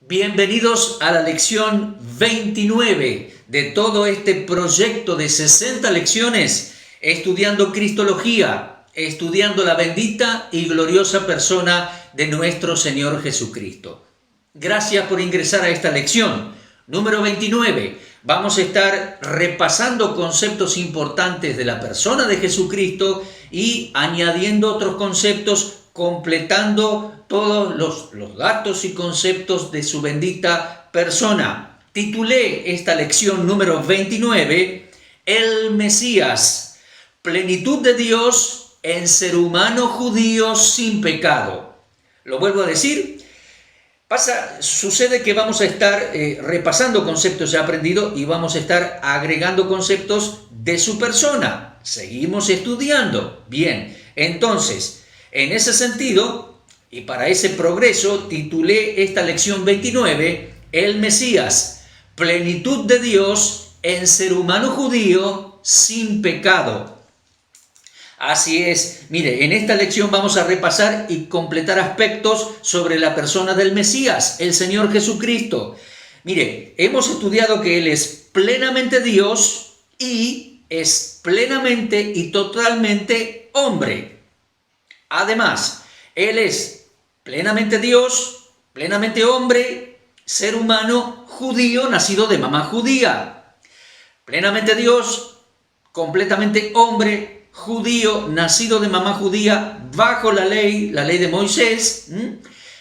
Bienvenidos a la lección 29 de todo este proyecto de 60 lecciones estudiando Cristología, estudiando la bendita y gloriosa persona de nuestro Señor Jesucristo. Gracias por ingresar a esta lección número 29. Vamos a estar repasando conceptos importantes de la persona de Jesucristo y añadiendo otros conceptos, completando todos los datos y conceptos de su bendita persona. Titulé esta lección número 29, El Mesías, plenitud de Dios en ser humano judío sin pecado. Lo vuelvo a decir. Sucede que vamos a estar repasando conceptos ya aprendidos y vamos a estar agregando conceptos de su persona. Seguimos estudiando. Bien, entonces, en ese sentido, y para ese progreso, titulé esta lección 29, El Mesías, plenitud de Dios en ser humano judío sin pecado. Así es, mire, en esta lección vamos a repasar y completar aspectos sobre la persona del Mesías, el Señor Jesucristo. Mire, hemos estudiado que Él es plenamente Dios y es plenamente y totalmente hombre. Además, Él es plenamente Dios, plenamente hombre, ser humano judío, nacido de mamá judía. Plenamente Dios, completamente hombre, judío, nacido de mamá judía, bajo la ley de Moisés,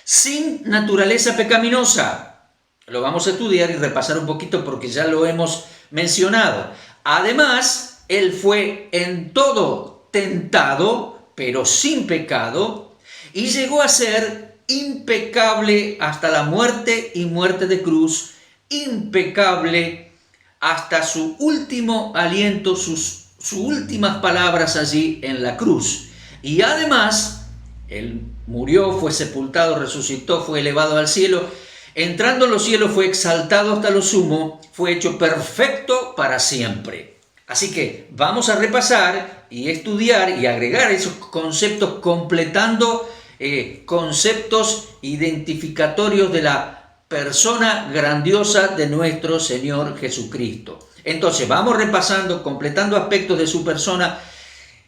sin naturaleza pecaminosa. Lo vamos a estudiar y repasar un poquito porque ya lo hemos mencionado. Además, Él fue en todo tentado, pero sin pecado, y llegó a ser impecable hasta la muerte y muerte de cruz, impecable hasta su último aliento, sus últimas palabras allí en la cruz. Y además, Él murió, fue sepultado, resucitó, fue elevado al cielo. Entrando en los cielos fue exaltado hasta lo sumo, fue hecho perfecto para siempre. Así que vamos a repasar y estudiar y agregar esos conceptos, completando conceptos identificatorios de la persona grandiosa de nuestro Señor Jesucristo. Entonces vamos repasando, completando aspectos de su persona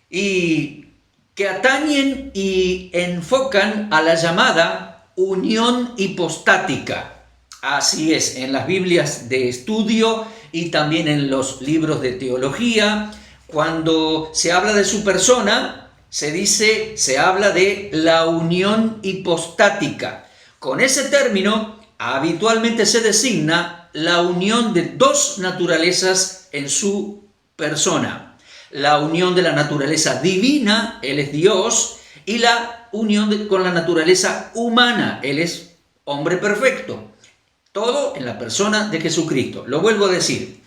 y que atañen y enfocan a la llamada unión hipostática. Así es, en las Biblias de estudio y también en los libros de teología, cuando se habla de su persona, se habla de la unión hipostática. Con ese término habitualmente se designa la unión de dos naturalezas en su persona. La unión de la naturaleza divina, Él es Dios, y la unión con la naturaleza humana, Él es hombre perfecto. Todo en la persona de Jesucristo. Lo vuelvo a decir.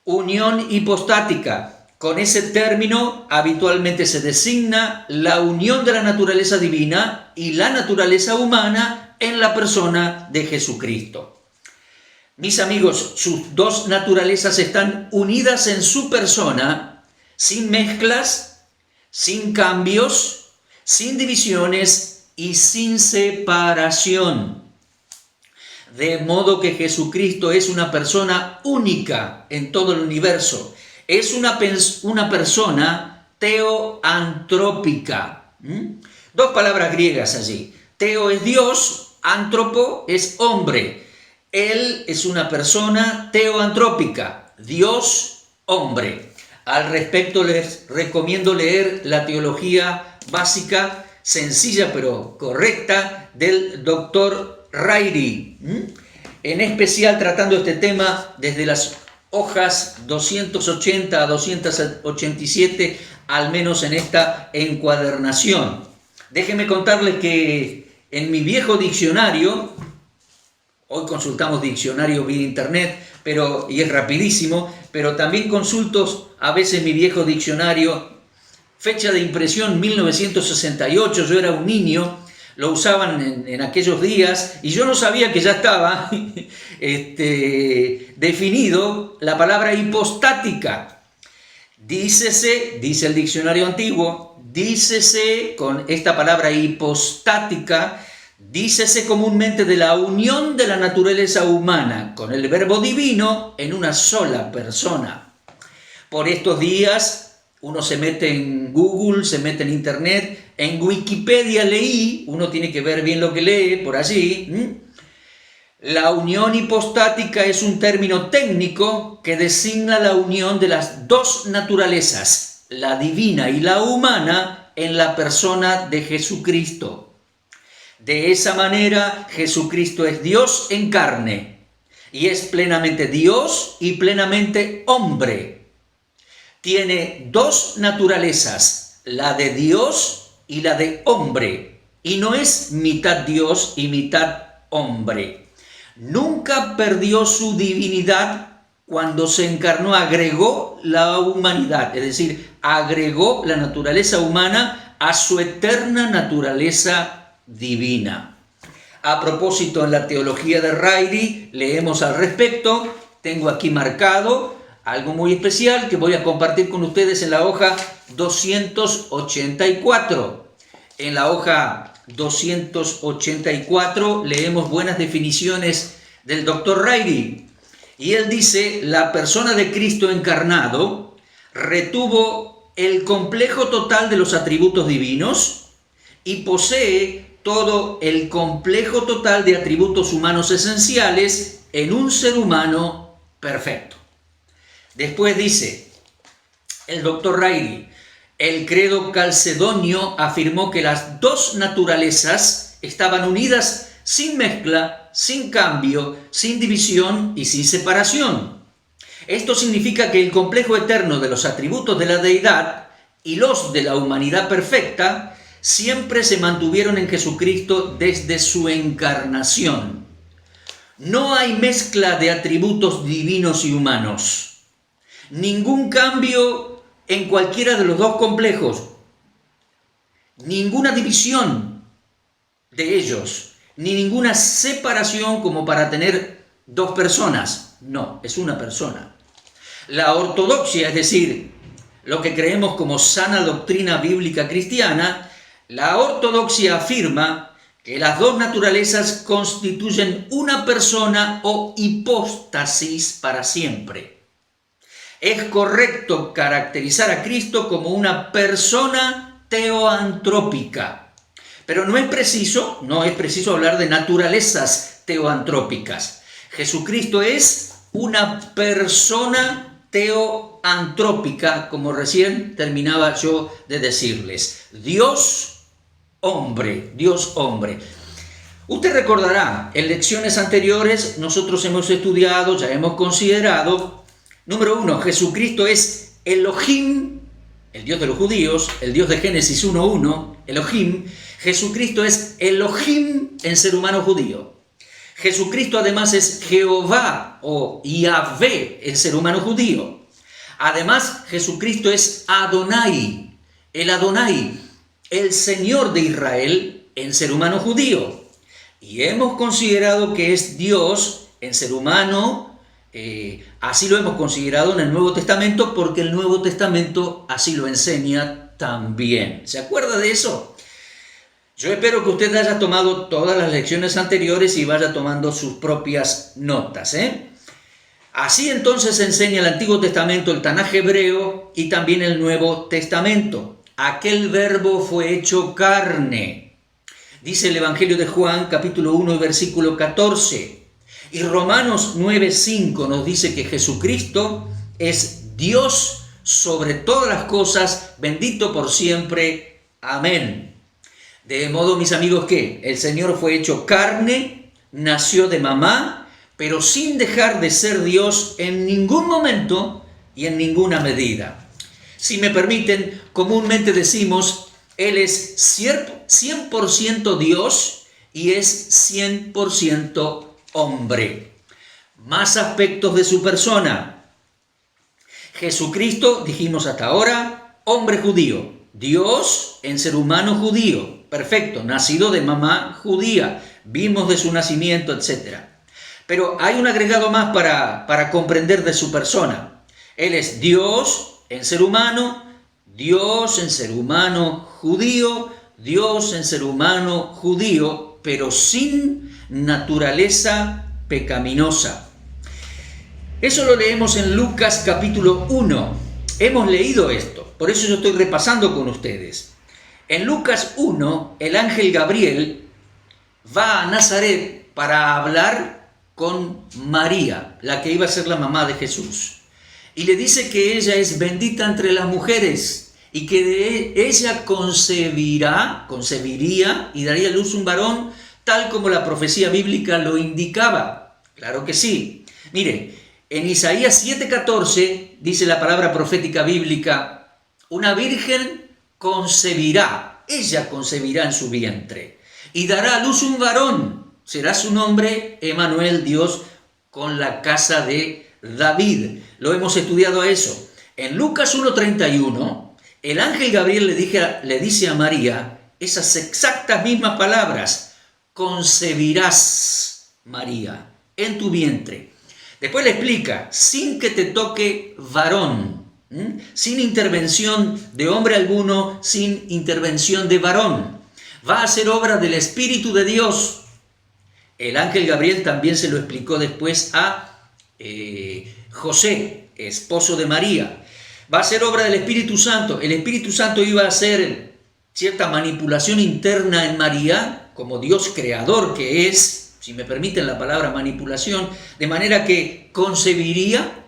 Unión hipostática. Con ese término habitualmente se designa la unión de la naturaleza divina y la naturaleza humana en la persona de Jesucristo. Mis amigos, sus dos naturalezas están unidas en su persona, sin mezclas, sin cambios, sin divisiones y sin separación. De modo que Jesucristo es una persona única en todo el universo. Es una persona teoantrópica. Dos palabras griegas allí. Teo es Dios, antropo es hombre. Él es una persona teoantrópica, Dios, hombre. Al respecto les recomiendo leer la teología básica, sencilla pero correcta, del doctor Rairi, en especial tratando este tema desde las hojas 280 a 287, al menos en esta encuadernación. Déjenme contarles que en mi viejo diccionario, hoy consultamos diccionario vía internet, y es rapidísimo, pero también consulto a veces mi viejo diccionario, fecha de impresión 1968, yo era un niño, lo usaban en aquellos días y yo no sabía que ya estaba definido la palabra hipostática. Dícese, dice el diccionario antiguo, dícese con esta palabra hipostática Dícese comúnmente de la unión de la naturaleza humana con el Verbo divino en una sola persona. Por estos días uno se mete en Google, se mete en Internet, en Wikipedia leí, uno tiene que ver bien lo que lee por allí. La unión hipostática es un término técnico que designa la unión de las dos naturalezas, la divina y la humana, en la persona de Jesucristo. De esa manera, Jesucristo es Dios en carne y es plenamente Dios y plenamente hombre. Tiene dos naturalezas, la de Dios y la de hombre, y no es mitad Dios y mitad hombre. Nunca perdió su divinidad. Cuando se encarnó, agregó la humanidad, es decir, agregó la naturaleza humana a su eterna naturaleza divina. A propósito, en la teología de Ryrie leemos al respecto. Tengo aquí marcado algo muy especial que voy a compartir con ustedes en la hoja 284. En la hoja 284 leemos buenas definiciones del doctor Ryrie. Y él dice: la persona de Cristo encarnado retuvo el complejo total de los atributos divinos y posee todo el complejo total de atributos humanos esenciales en un ser humano perfecto. Después dice el doctor Ryrie: el credo calcedonio afirmó que las dos naturalezas estaban unidas sin mezcla, sin cambio, sin división y sin separación. Esto significa que el complejo eterno de los atributos de la deidad y los de la humanidad perfecta siempre se mantuvieron en Jesucristo desde su encarnación. No hay mezcla de atributos divinos y humanos. Ningún cambio en cualquiera de los dos complejos. Ninguna división de ellos. Ni ninguna separación como para tener dos personas. No, es una persona. La ortodoxia, es decir, lo que creemos como sana doctrina bíblica cristiana, la ortodoxia afirma que las dos naturalezas constituyen una persona o hipóstasis para siempre. Es correcto caracterizar a Cristo como una persona teoantrópica, pero no es preciso hablar de naturalezas teoantrópicas. Jesucristo es una persona teoantrópica, como recién terminaba yo de decirles. Dios hombre. Usted recordará, en lecciones anteriores nosotros hemos estudiado, ya hemos considerado, número 1, Jesucristo es Elohim, el Dios de los judíos, el Dios de Génesis 1:1, Elohim. Jesucristo es Elohim en ser humano judío. Jesucristo además es Jehová o Yahvé en ser humano judío. Además, Jesucristo es Adonai, el Señor de Israel en ser humano judío. Y hemos considerado que es Dios en ser humano, así lo hemos considerado en el Nuevo Testamento, porque el Nuevo Testamento así lo enseña también. ¿Se acuerda de eso? Yo espero que usted haya tomado todas las lecciones anteriores y vaya tomando sus propias notas, Así entonces enseña el Antiguo Testamento, el Tanaj hebreo y también el Nuevo Testamento. Aquel verbo fue hecho carne. Dice el Evangelio de Juan, capítulo 1, versículo 14. Y Romanos 9:5 nos dice que Jesucristo es Dios sobre todas las cosas, bendito por siempre. Amén. De modo, mis amigos, que el Señor fue hecho carne, nació de mamá, pero sin dejar de ser Dios en ningún momento y en ninguna medida. Si me permiten, comúnmente decimos, Él es 100% Dios y es 100% hombre. Más aspectos de su persona. Jesucristo, dijimos hasta ahora, hombre judío. Dios en ser humano judío. Perfecto, nacido de mamá judía. Vimos de su nacimiento, etc. Pero hay un agregado más para comprender de su persona. Él es Dios en ser humano, Dios en ser humano judío, Dios en ser humano judío, pero sin naturaleza pecaminosa. Eso lo leemos en Lucas capítulo 1. Hemos leído esto, por eso yo estoy repasando con ustedes. En Lucas 1, el ángel Gabriel va a Nazaret para hablar con María, la que iba a ser la mamá de Jesús. Y le dice que ella es bendita entre las mujeres y que de ella concebiría y daría a luz un varón, tal como la profecía bíblica lo indicaba. Claro que sí. Mire, en Isaías 7:14 dice la palabra profética bíblica: una virgen concebirá, ella concebirá en su vientre y dará a luz un varón, será su nombre Emmanuel, Dios con la casa de David. Lo hemos estudiado a eso. En Lucas 1:31, el ángel Gabriel le dice a María esas exactas mismas palabras: concebirás, María, en tu vientre. Después le explica, sin que te toque varón, sin intervención de hombre alguno, sin intervención de varón. Va a ser obra del Espíritu de Dios. El ángel Gabriel también se lo explicó después a José, esposo de María. Va a ser obra del Espíritu Santo. El Espíritu Santo iba a hacer cierta manipulación interna en María, como Dios creador que es, si me permiten la palabra manipulación, de manera que concebiría,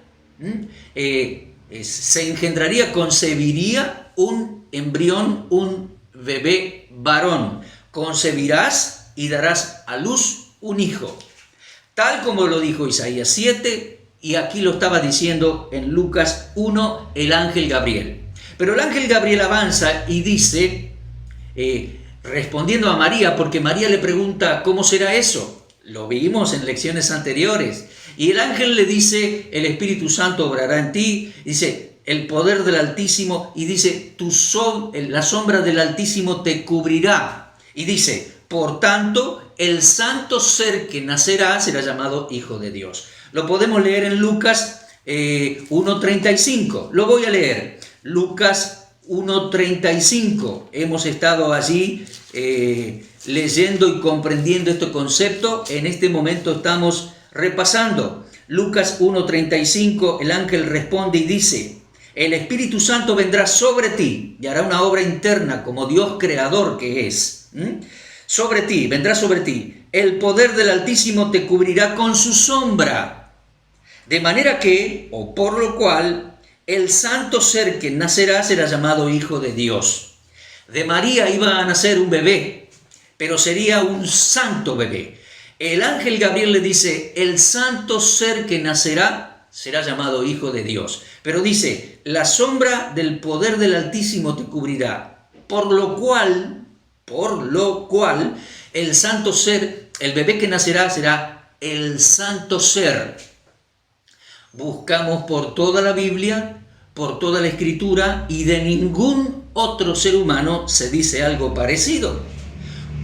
concebiría un embrión, un bebé varón. Concebirás y darás a luz un hijo. Tal como lo dijo Isaías 7, y aquí lo estaba diciendo en Lucas 1 el ángel Gabriel. Pero el ángel Gabriel avanza y dice, respondiendo a María, porque María le pregunta, ¿cómo será eso? Lo vimos en lecciones anteriores. Y el ángel le dice, el Espíritu Santo obrará en ti, dice, el poder del Altísimo, y dice, la sombra del Altísimo te cubrirá. Y dice, por tanto, el santo ser que nacerá será llamado Hijo de Dios. Lo podemos leer en Lucas 1:35. Lo voy a leer. Lucas 1:35. Hemos estado allí leyendo y comprendiendo este concepto. En este momento estamos repasando. Lucas 1:35, el ángel responde y dice, el Espíritu Santo vendrá sobre ti y hará una obra interna como Dios creador que es. Sobre ti, vendrá sobre ti. El poder del Altísimo te cubrirá con su sombra. De manera que, o por lo cual, el santo ser que nacerá será llamado Hijo de Dios. De María iba a nacer un bebé, pero sería un santo bebé. El ángel Gabriel le dice, el santo ser que nacerá será llamado Hijo de Dios. Pero dice, la sombra del poder del Altísimo te cubrirá. Por lo cual, el santo ser, el bebé que nacerá será el santo ser. Buscamos por toda la Biblia, por toda la Escritura, y de ningún otro ser humano se dice algo parecido.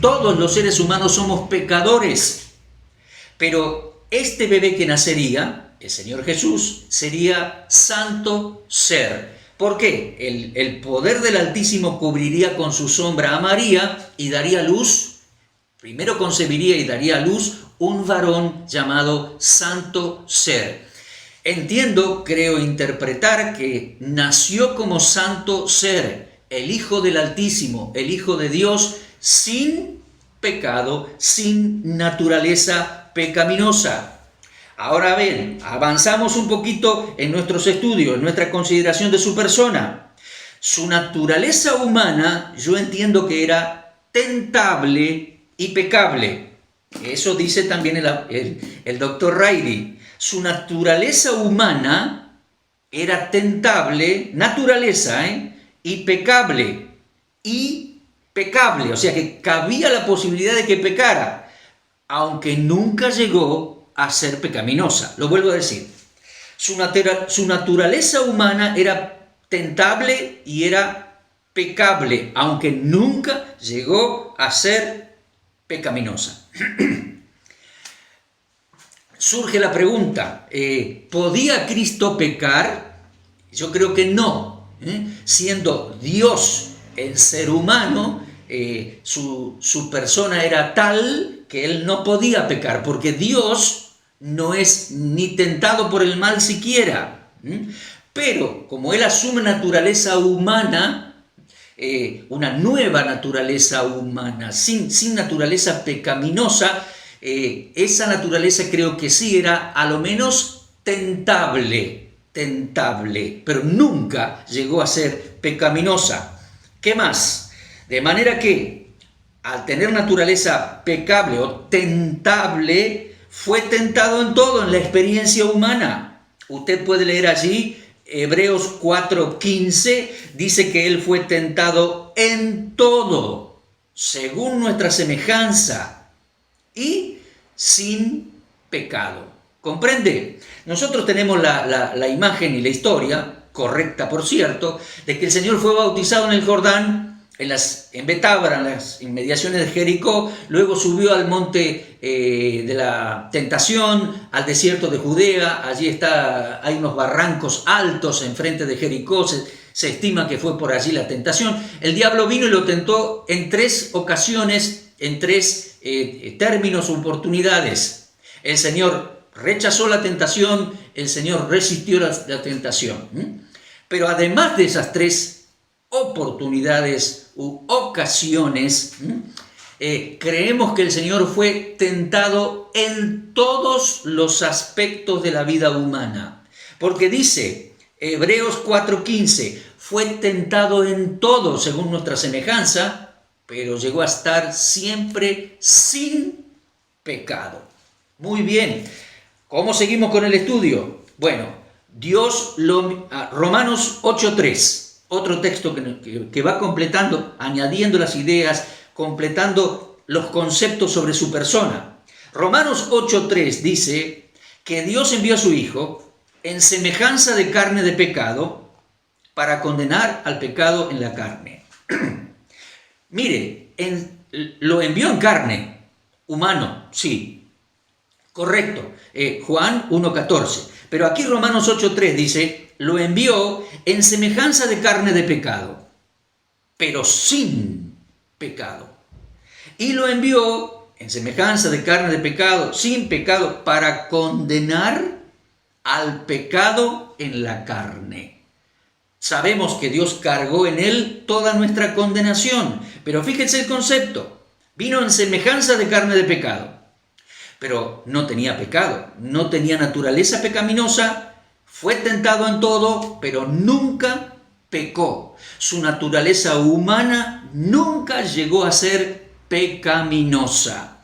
Todos los seres humanos somos pecadores, pero este bebé que nacería, el Señor Jesús, sería santo ser. ¿Por qué? El poder del Altísimo cubriría con su sombra a María y daría luz, primero concebiría y daría a luz un varón llamado santo ser. Entiendo, creo interpretar que nació como santo ser, el Hijo del Altísimo, el Hijo de Dios, sin pecado, sin naturaleza pecaminosa. Ahora bien, avanzamos un poquito en nuestros estudios, en nuestra consideración de su persona. Su naturaleza humana, yo entiendo que era tentable y pecable. Eso dice también el doctor Reilly. Su naturaleza humana era tentable, y pecable. O sea que cabía la posibilidad de que pecara, aunque nunca llegó a ser pecaminosa. Lo vuelvo a decir. Su naturaleza humana era tentable y era pecable, aunque nunca llegó a ser pecaminosa. Surge la pregunta, ¿podía Cristo pecar? Yo creo que no. Siendo Dios el ser humano, su persona era tal que él no podía pecar, porque Dios no es ni tentado por el mal siquiera. Pero como él asume naturaleza humana, una nueva naturaleza humana, sin naturaleza pecaminosa, esa naturaleza creo que sí era a lo menos tentable, pero nunca llegó a ser pecaminosa. ¿Qué más? De manera que al tener naturaleza pecable o tentable, fue tentado en todo, en la experiencia humana. Usted puede leer allí Hebreos 4:15, dice que él fue tentado en todo, según nuestra semejanza y sin pecado. ¿Comprende? Nosotros tenemos la imagen y la historia, correcta por cierto, de que el Señor fue bautizado en el Jordán, en Betábara, en las inmediaciones de Jericó, luego subió al monte de la tentación, al desierto de Judea, allí hay unos barrancos altos enfrente de Jericó, se estima que fue por allí la tentación. El diablo vino y lo tentó en 3 ocasiones, en 3 términos, oportunidades. El Señor rechazó la tentación, el Señor resistió la tentación. Pero además de esas 3 oportunidades u ocasiones, creemos que el Señor fue tentado en todos los aspectos de la vida humana. Porque dice Hebreos 4:15, fue tentado en todo según nuestra semejanza, pero llegó a estar siempre sin pecado. Muy bien, ¿cómo seguimos con el estudio? Bueno, Romanos 8:3. Otro texto que va completando, añadiendo las ideas, completando los conceptos sobre su persona. Romanos 8:3 dice que Dios envió a su Hijo en semejanza de carne de pecado para condenar al pecado en la carne. Mire, lo envió en carne, humano, sí, correcto, Juan 1:14. Pero aquí Romanos 8:3 dice, lo envió en semejanza de carne de pecado, pero sin pecado. Y lo envió en semejanza de carne de pecado, sin pecado, para condenar al pecado en la carne. Sabemos que Dios cargó en él toda nuestra condenación, pero fíjense el concepto. Vino en semejanza de carne de pecado, pero no tenía pecado, no tenía naturaleza pecaminosa. Fue tentado en todo, pero nunca pecó. Su naturaleza humana nunca llegó a ser pecaminosa.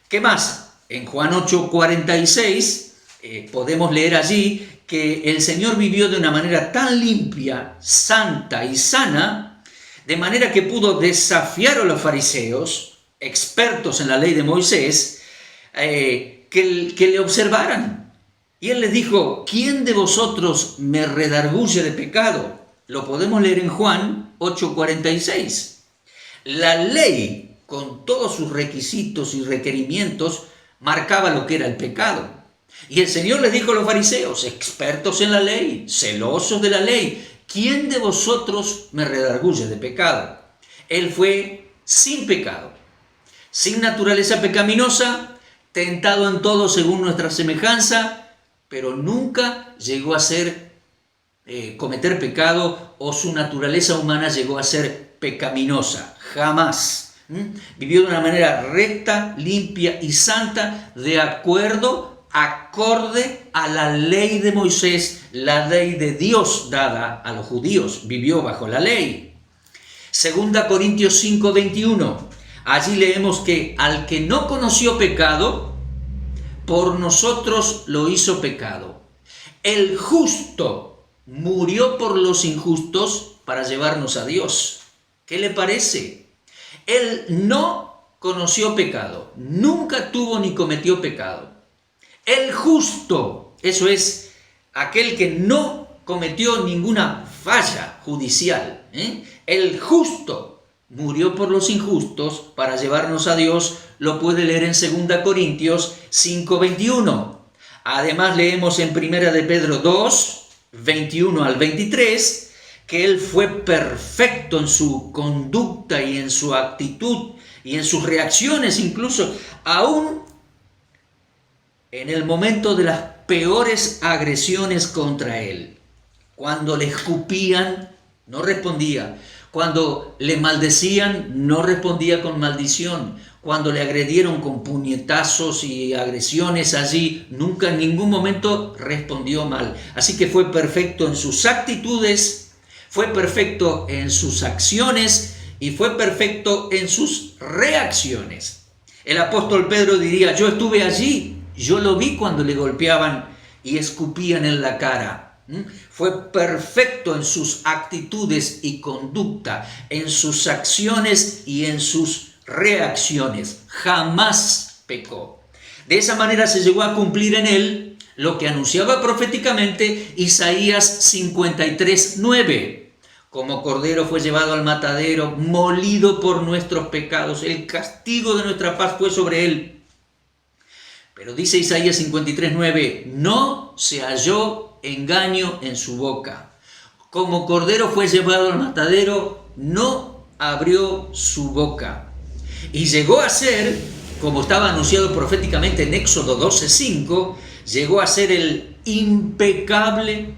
¿Qué más? En Juan 8:46 podemos leer allí que el Señor vivió de una manera tan limpia, santa y sana, de manera que pudo desafiar a los fariseos, expertos en la ley de Moisés, que le observaran. Y él les dijo, ¿quién de vosotros me redarguye de pecado? Lo podemos leer en Juan 8:46. La ley, con todos sus requisitos y requerimientos, marcaba lo que era el pecado. Y el Señor les dijo a los fariseos, expertos en la ley, celosos de la ley, ¿quién de vosotros me redarguye de pecado? Él fue sin pecado, sin naturaleza pecaminosa, tentado en todo según nuestra semejanza, pero nunca llegó a cometer pecado o su naturaleza humana llegó a ser pecaminosa, jamás. Vivió de una manera recta, limpia y santa, acorde a la ley de Moisés, la ley de Dios dada a los judíos. Vivió bajo la ley. 2 Corintios 5:21. Allí leemos que al que no conoció pecado, por nosotros lo hizo pecado. El justo murió por los injustos para llevarnos a Dios. ¿Qué le parece? Él no conoció pecado, nunca tuvo ni cometió pecado. El justo, eso es, aquel que no cometió ninguna falla judicial. El justo murió por los injustos para llevarnos a Dios. Lo puede leer en 2 Corintios 5:21. Además leemos en 1 de Pedro 2, 21 al 23, que él fue perfecto en su conducta y en su actitud y en sus reacciones, incluso aún en el momento de las peores agresiones contra él. Cuando le escupían, no respondía. Cuando le maldecían, no respondía con maldición. Cuando le agredieron con puñetazos y agresiones allí, nunca en ningún momento respondió mal. Así que fue perfecto en sus actitudes, fue perfecto en sus acciones y fue perfecto en sus reacciones. El apóstol Pedro diría: yo estuve allí, yo lo vi cuando le golpeaban y escupían en la cara. Fue perfecto en sus actitudes y conducta, en sus acciones y en sus reacciones. Jamás pecó. De esa manera se llegó a cumplir en él lo que anunciaba proféticamente Isaías 53:9. Como cordero fue llevado al matadero, molido por nuestros pecados. El castigo de nuestra paz fue sobre él. Pero dice Isaías 53:9, no se halló engaño en su boca. Como cordero fue llevado al matadero, no abrió su boca. Y llegó a ser, como estaba anunciado proféticamente en Éxodo 12:5, llegó a ser el impecable,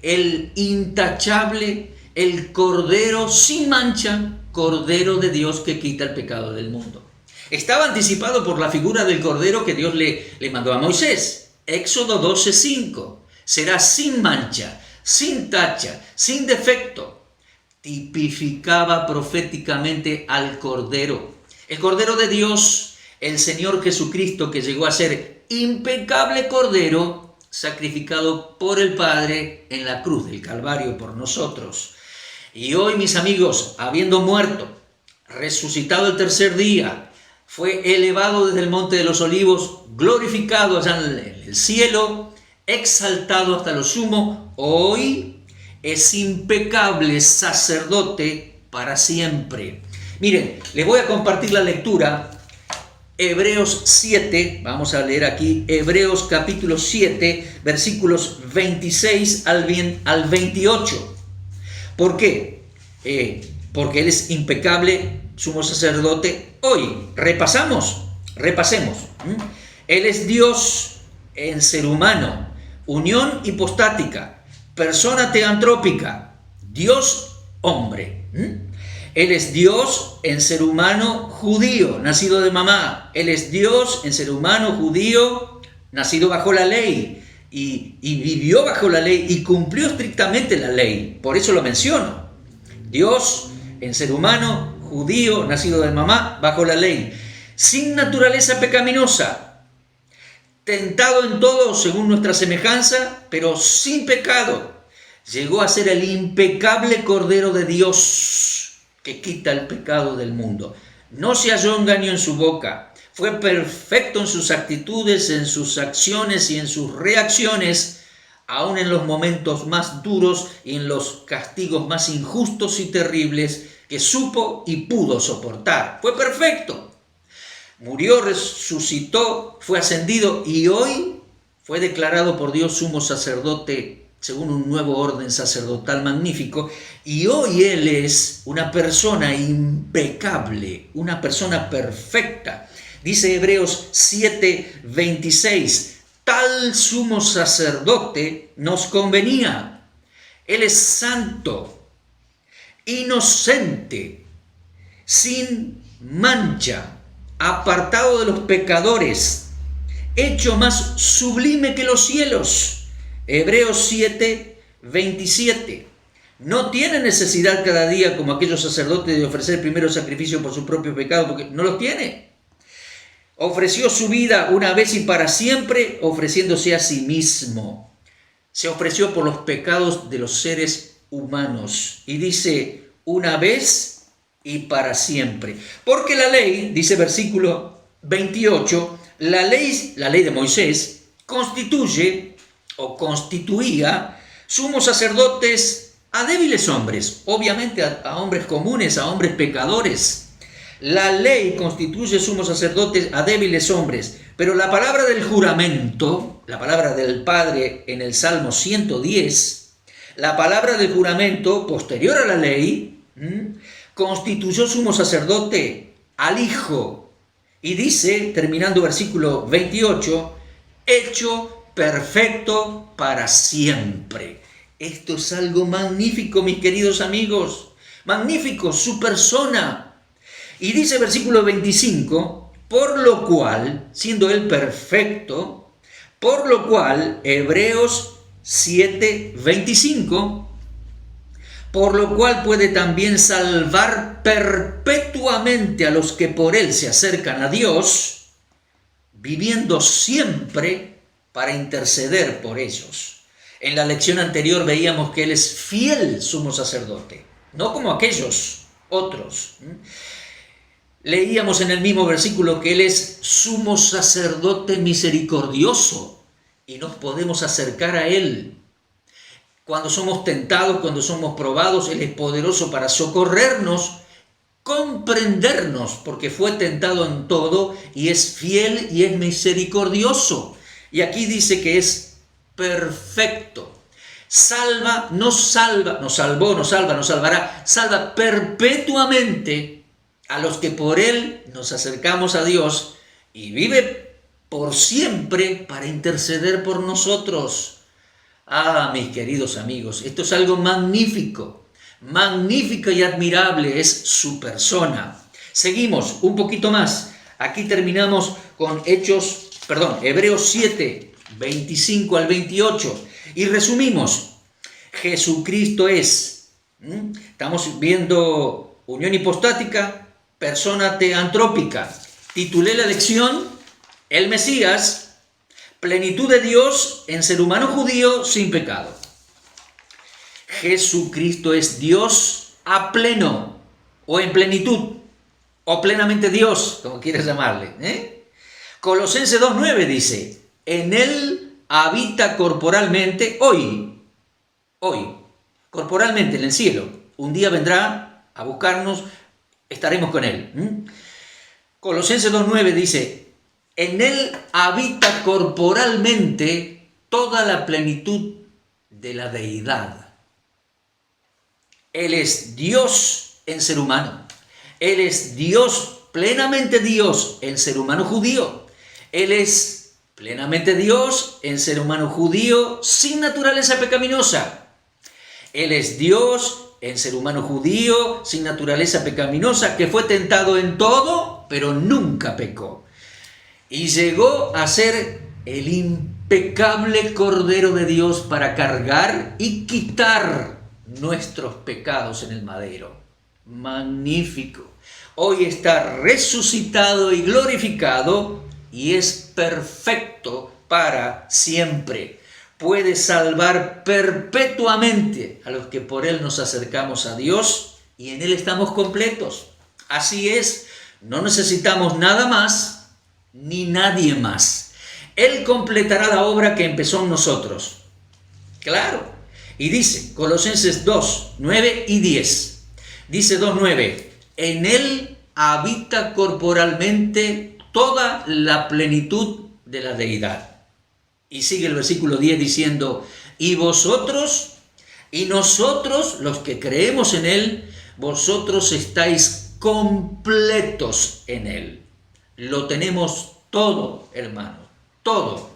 el intachable, el cordero sin mancha, cordero de Dios que quita el pecado del mundo. Estaba anticipado por la figura del cordero que Dios le mandó a Moisés. Éxodo 12:5. Será sin mancha, sin tacha, sin defecto. Tipificaba proféticamente al cordero. El cordero de Dios, el Señor Jesucristo, que llegó a ser impecable cordero, sacrificado por el Padre en la cruz del Calvario por nosotros. Y hoy, mis amigos, habiendo muerto, resucitado el tercer día, fue elevado desde el Monte de los Olivos, glorificado allá en el cielo, exaltado hasta lo sumo, hoy es impecable sacerdote para siempre. Miren, les voy a compartir la lectura. Hebreos 7, vamos a leer aquí, Hebreos capítulo 7, versículos 26 al 28. ¿Por qué? Porque Él es impecable sumo sacerdote hoy. Repasemos. Él es Dios en ser humano, unión hipostática, persona teantrópica, Dios hombre. Él es Dios en ser humano judío, nacido de mamá. Él es Dios en ser humano judío, nacido bajo la ley y vivió bajo la ley y cumplió estrictamente la ley. Por eso lo menciono. Dios en ser humano judío, nacido de mamá, bajo la ley, sin naturaleza pecaminosa, tentado en todo según nuestra semejanza, pero sin pecado. Llegó a ser el impecable Cordero de Dios que quita el pecado del mundo. No se halló engaño en su boca. Fue perfecto en sus actitudes, en sus acciones y en sus reacciones, aun en los momentos más duros y en los castigos más injustos y terribles que supo y pudo soportar. Fue perfecto. Murió, resucitó, fue ascendido y hoy fue declarado por Dios sumo sacerdote según un nuevo orden sacerdotal magnífico. Y hoy Él es una persona impecable, una persona perfecta. Dice Hebreos 7:26, tal sumo sacerdote nos convenía. Él es santo, inocente, sin mancha, apartado de los pecadores, hecho más sublime que los cielos. Hebreos 7:27. No tiene necesidad cada día como aquellos sacerdotes de ofrecer primero sacrificio por su propio pecado, porque no los tiene. Ofreció su vida una vez y para siempre, ofreciéndose a sí mismo. Se ofreció por los pecados de los seres humanos. Y dice, una vez y para siempre. Porque la ley, dice versículo 28, la ley de Moisés constituye o constituía sumos sacerdotes a débiles hombres, obviamente a hombres comunes, a hombres pecadores. La ley constituye sumos sacerdotes a débiles hombres, pero la palabra del juramento, la palabra del Padre en el Salmo 110, la palabra del juramento posterior a la ley, constituyó sumo sacerdote al Hijo. Y dice, terminando versículo 28, hecho perfecto para siempre. Esto es algo magnífico, mis queridos amigos. Magnífico, su persona. Y dice versículo 25, por lo cual, siendo él perfecto, por lo cual, Hebreos 7:25, por lo cual puede también salvar perpetuamente a los que por él se acercan a Dios, viviendo siempre para interceder por ellos. En la lección anterior veíamos que él es fiel sumo sacerdote, no como aquellos otros. Leíamos en el mismo versículo que él es sumo sacerdote misericordioso y nos podemos acercar a él. Cuando somos tentados, cuando somos probados, él es poderoso para socorrernos, comprendernos, porque fue tentado en todo y es fiel y es misericordioso. Y aquí dice que es perfecto. Salva, nos salvará, salva perpetuamente a los que por él nos acercamos a Dios y vive por siempre para interceder por nosotros. Ah, mis queridos amigos, esto es algo magnífico, magnífica y admirable es su persona. Seguimos un poquito más. Aquí terminamos con Hebreos 7, 25 al 28. Y resumimos, Jesucristo es, estamos viendo unión hipostática, persona teantrópica. Titulé la lección, el Mesías, plenitud de Dios en ser humano judío sin pecado. Jesucristo es Dios a pleno, o en plenitud, o plenamente Dios, como quieras llamarle. Colosenses 2:9 dice, en él habita corporalmente hoy, corporalmente en el cielo. Un día vendrá a buscarnos, estaremos con él. Colosenses 2:9 dice, en él habita corporalmente toda la plenitud de la deidad. Él es Dios en ser humano. Él es Dios, plenamente Dios en ser humano judío. Él es plenamente Dios en ser humano judío sin naturaleza pecaminosa. Él es Dios en ser humano judío sin naturaleza pecaminosa, que fue tentado en todo, pero nunca pecó. Y llegó a ser el impecable Cordero de Dios para cargar y quitar nuestros pecados en el madero. Magnífico. Hoy está resucitado y glorificado y es perfecto para siempre. Puede salvar perpetuamente a los que por él nos acercamos a Dios y en él estamos completos. Así es, no necesitamos nada más ni nadie más. Él completará la obra que empezó en nosotros. Claro. Y dice, Colosenses 2, 9 y 10. Dice 2:9, en él habita corporalmente toda la plenitud de la deidad. Y sigue el versículo 10 diciendo, y vosotros, y nosotros, los que creemos en él, vosotros estáis completos en él. Lo tenemos todo, hermano, todo.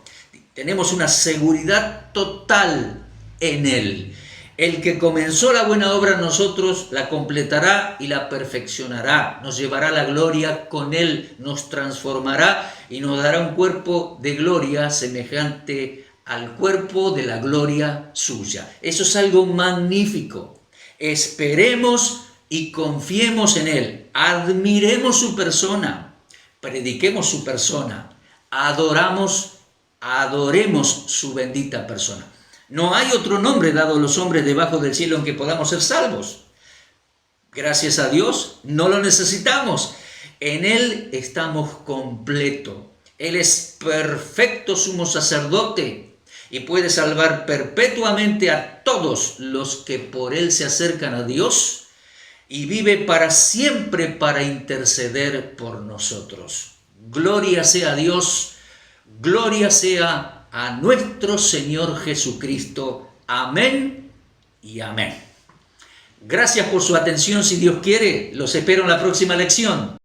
Tenemos una seguridad total en él. El que comenzó la buena obra en nosotros la completará y la perfeccionará. Nos llevará a la gloria con él, nos transformará y nos dará un cuerpo de gloria semejante al cuerpo de la gloria suya. Eso es algo magnífico. Esperemos y confiemos en él. Admiremos su persona. Prediquemos su persona, adoremos su bendita persona. No hay otro nombre dado a los hombres debajo del cielo en que podamos ser salvos. Gracias a Dios, no lo necesitamos. En él estamos completos. Él es perfecto sumo sacerdote y puede salvar perpetuamente a todos los que por él se acercan a Dios y vive para siempre para interceder por nosotros. Gloria sea a Dios, gloria sea a nuestro Señor Jesucristo. Amén y amén. Gracias por su atención. Si Dios quiere, los espero en la próxima lección.